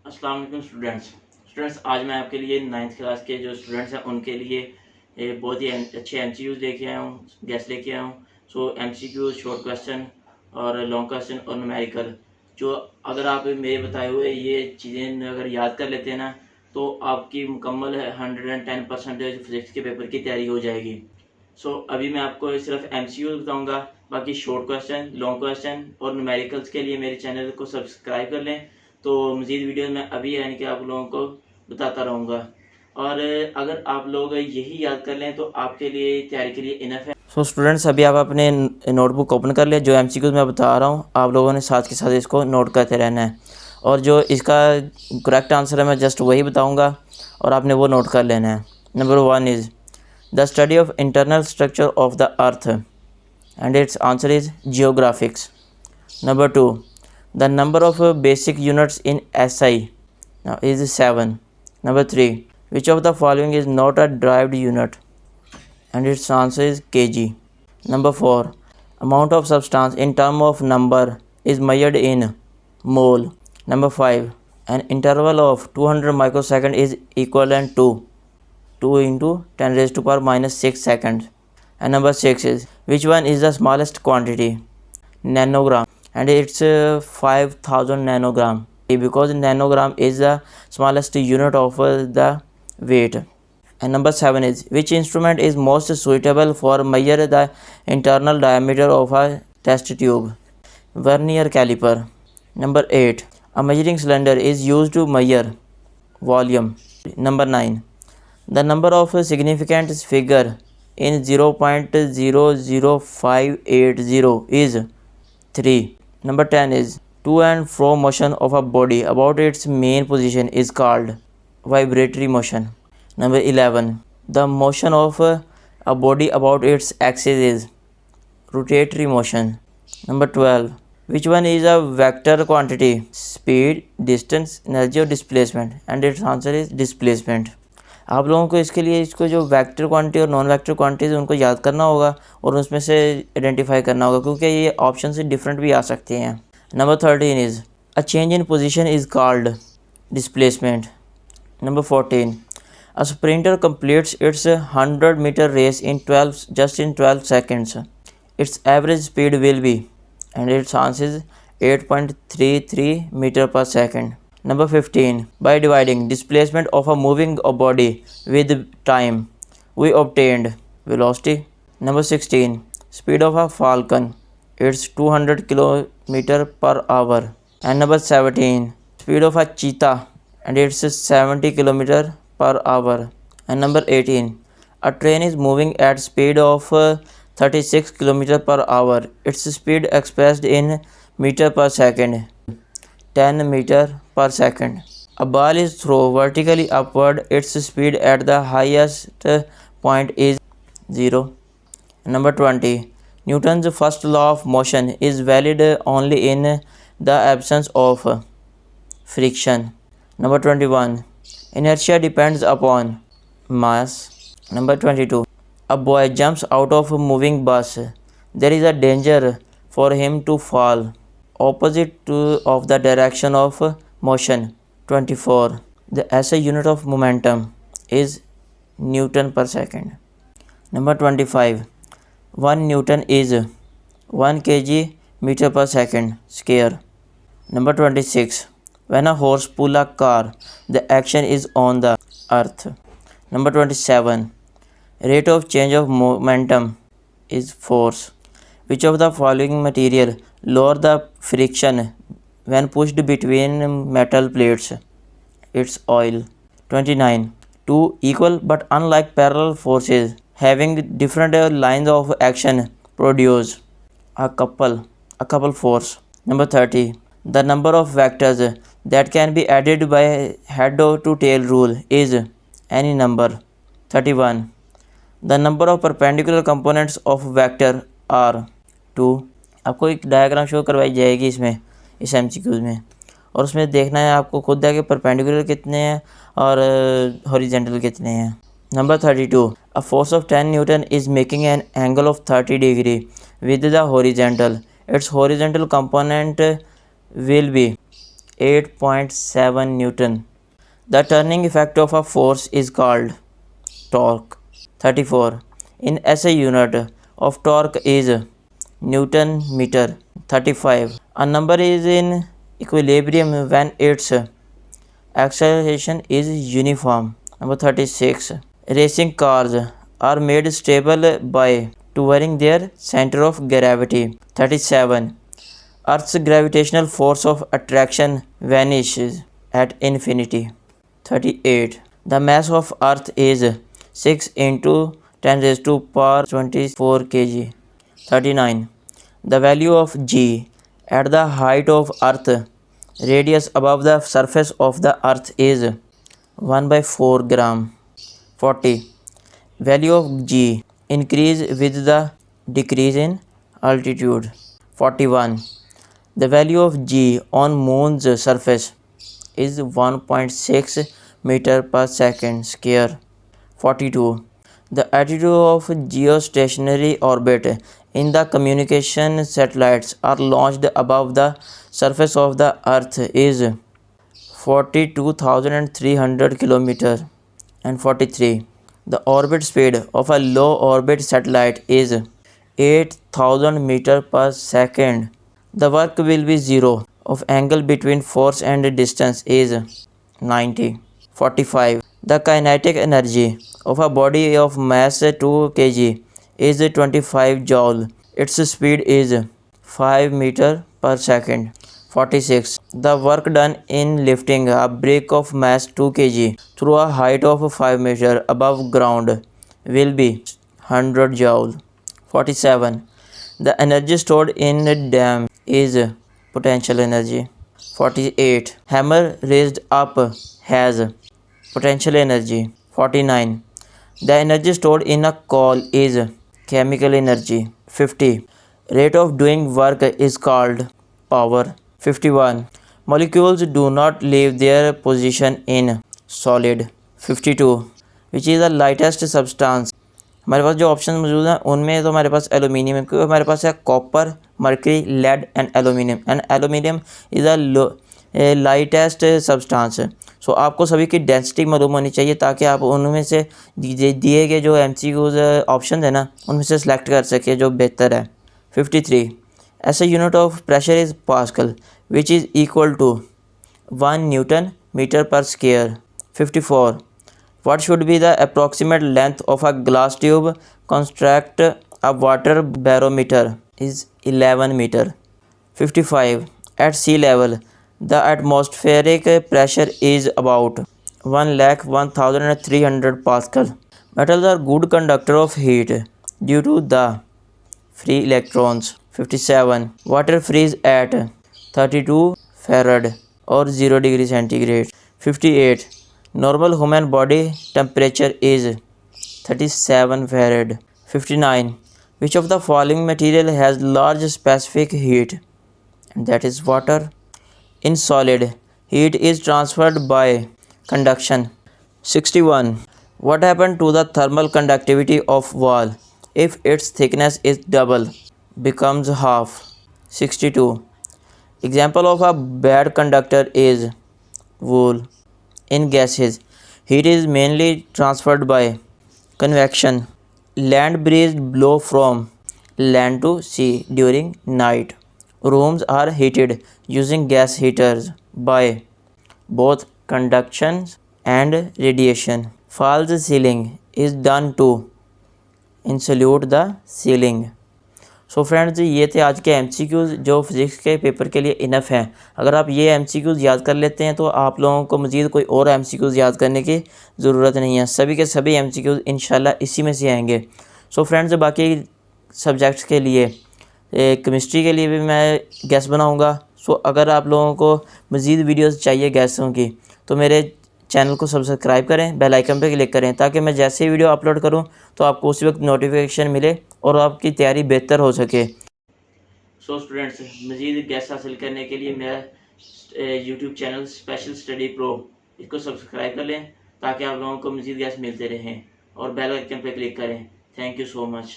अस्सलाम वालेकुम स्टूडेंट्स। आज मैं आपके लिए 9th क्लास के जो स्टूडेंट्स हैं उनके लिए बहुत ही अच्छे एमसीक्यूज लेके आया हूँ, गेस लेके आया हूँ। सो एमसीक्यूज, शॉर्ट क्वेश्चन और लॉन्ग क्वेश्चन और न्यूमेरिकल, जो अगर आप मेरे बताए हुए ये चीज़ें अगर याद कर लेते हैं ना, तो आपकी मुकम्मल 110% फिजिक्स के पेपर की तैयारी हो जाएगी। अभी मैं आपको सिर्फ एमसीक्यूज बताऊँगा, बाकी शॉर्ट क्वेश्चन, लॉन्ग क्वेश्चन और न्यूमेरिकल्स के लिए मेरे चैनल को सब्सक्राइब कर लें। तो मज़ीद वीडियो मैं अभी यानी कि आप लोगों को बताता रहूँगा, और अगर आप लोग यही याद कर लें तो आपके लिए तैयारी के लिए इनफ है। स्टूडेंट्स, अभी आप अपने नोटबुक ओपन कर ले। जो एमसीक्यूज मैं बता रहा हूँ आप लोगों ने साथ के साथ इसको नोट करते रहना है, और जो इसका करेक्ट आंसर है मैं जस्ट वही बताऊँगा और आपने वो नोट कर लेना है। Number 1 is the study of internal structure of the earth, and its answer is geographics. Number 2, the number of basic units in SI now is 7. Number 3, which of the following is not a derived unit, and its answer is kg. Number 4, amount of substance in term of number is measured in mole. Number 5, an interval of 200 microsecond is equivalent to 2 into 10 raised to power minus 6 seconds. And number 6 is which one is the smallest quantity? Nanogram, and it's 5000 nanogram, because nanogram is the smallest unit of the weight. And number 7 is which instrument is most suitable for measure the internal diameter of a test tube? Vernier caliper. Number 8, a measuring cylinder is used to measure volume. Number 9, the number of significant figure in 0.00580 is 3. Number 10 is to and fro motion of a body about its main position is called vibratory motion. Number 11, the motion of a body about its axis is rotatory motion. Number 12, which one is a vector quantity? Speed, distance, energy or displacement? And its answer is displacement. आप लोगों को इसके लिए इसको जो vector quantity और non vector quantities उनको याद करना होगा और उसमें से आइडेंटिफाई करना होगा, क्योंकि ये ऑप्शन से डिफरेंट भी आ सकते हैं। Number 13 is a change in position is called displacement. Number 14, a sprinter completes its 100-meter race in 12 seconds. Its average speed will be, and its answer is 8.33 meter per second. Number 15, by dividing displacement of a moving body with time, we obtained velocity. Number 16, speed of a falcon, it's 200 km per hour. And number 17, speed of a cheetah, and it's 70 km per hour. And number 18, a train is moving at speed of 36 km per hour. Its speed expressed in meter per second, 10 meter per second. A ball is thrown vertically upward. Its speed at the highest point is 0. Number 20, Newton's first law of motion is valid only in the absence of friction. Number 21, inertia depends upon mass. Number 22, a boy jumps out of a moving bus. There is a danger for him to fall opposite of the direction of motion. 24, the SI unit of momentum is Newton per second. Number 25, 1 Newton is 1 kg meter per second square. Number 26, when a horse pulls a car, the action is on the earth. Number 27, rate of change of momentum is force. Which of the following material lower the friction when pushed between metal plates? It's oil. 29, two equal but unlike parallel forces having different lines of action produce a couple force. Number 30, the number of vectors that can be added by head to tail rule is any number. 31, the number of perpendicular components of vector are 2. आपको एक diagram show करवाई जाएगी इसमें, इस MCQs में, और उसमें देखना है आपको खुद है कि परपेंडिकुलर कितने हैं और हॉरिजेंटल कितने हैं. Number 32, a force of 10 Newton is making an angle of 30 degree with the horizontal. Its horizontal component will be 8.7 Newton. The turning effect of a force is called torque. 34. In SI unit of torque is Newton meter. 35. A number is in equilibrium when its acceleration is uniform. Number 36. Racing cars are made stable by lowering their center of gravity. 37. Earth's gravitational force of attraction vanishes at infinity. 38. The mass of Earth is 6 into 10 raised to power 24 kg. 39. The value of g at the height of Earth radius above the surface of the Earth is 1 by 4 gram. 40. Value of g increase with the decrease in altitude. 41. The value of g on moon's surface is 1.6 meter per second square. 42. The altitude of geostationary orbit in the communication satellites are launched above the surface of the Earth is 42,300 km. And 43. The orbit speed of a low orbit satellite is 8,000 meter per second. The work will be zero of angle between force and distance is 90. 45. The kinetic energy of a body of mass 2 kg is 25 joule. Its speed is 5 meter per second. 46. The work done in lifting a brick of mass 2 kg through a height of 5 meter above ground will be 100 joule. 47. The energy stored in a dam is potential energy. 48. Hammer raised up has potential energy. 49. The energy stored in a coal is chemical energy. 50. Rate of doing work is called power. 51. Molecules do not leave their position in solid. 52. Which is the lightest substance? हमारे पास जो option मौजूद हैं उनमें तो हमारे पास aluminium है, क्योंकि हमारे पास है copper, mercury, lead and aluminium. And aluminium is a lightest substance. So आपको सभी की डेंसिटी मालूम होनी चाहिए ताकि आप उनमें से दिए गए जो MCQs ऑप्शन है ना उनमें से सिलेक्ट कर सके जो बेहतर है. 53. ऐसा unit of pressure is pascal which is equal to 1 newton meter per square. 54. What should be the approximate length of a glass tube? Construct a water barometer is 11 meter. 55. At sea level, the atmospheric pressure is about 1,01,300 Pascal. Metals are good conductor of heat due to the free electrons. 57. Water freeze at 32 Farad or 0 degree centigrade. 58. Normal human body temperature is 37 Farad. 59. Which of the following material has large specific heat? And that is water. In solid, heat is transferred by conduction. 61. What happened to the thermal conductivity of wall if its thickness is double? Becomes half. 62. Example of a bad conductor is wool. In gases, heat is mainly transferred by convection. Land breeze blow from land to sea during night. Rooms are heated using gas heaters by both conduction and radiation. False ceiling is done to insulate the ceiling. So friends ये थे आज के MCQs जो physics के paper के लिए enough हैं. अगर आप ये MCQs याद कर लेते हैं तो आप लोगों को मज़ीद कोई और MCQs याद करने की ज़रूरत नहीं है. सभी के सभी MCQs इंशाल्लाह इसी में से आएंगे. सो फ्रेंड्स बाकी सब्जेक्ट्स के लिए केमिस्ट्री के लिए भी मैं गैस बनाऊँगा. सो अगर आप लोगों को मज़ीद वीडियोज़ चाहिए गैसों की तो मेरे चैनल को सब्सक्राइब करें, बेल आइकन पर क्लिक करें ताकि मैं जैसे ही वीडियो अपलोड करूं तो आपको उसी वक्त नोटिफिकेशन मिले और आपकी तैयारी बेहतर हो सके. सो स्टूडेंट्स मज़ीद गैस हासिल करने के लिए मेरा YouTube channel special study pro इसको सब्सक्राइब कर लें ताकि आप लोगों को मज़ीद गैस मिलते रहें और बेल आइकन पर क्लिक करें. Thank you so much.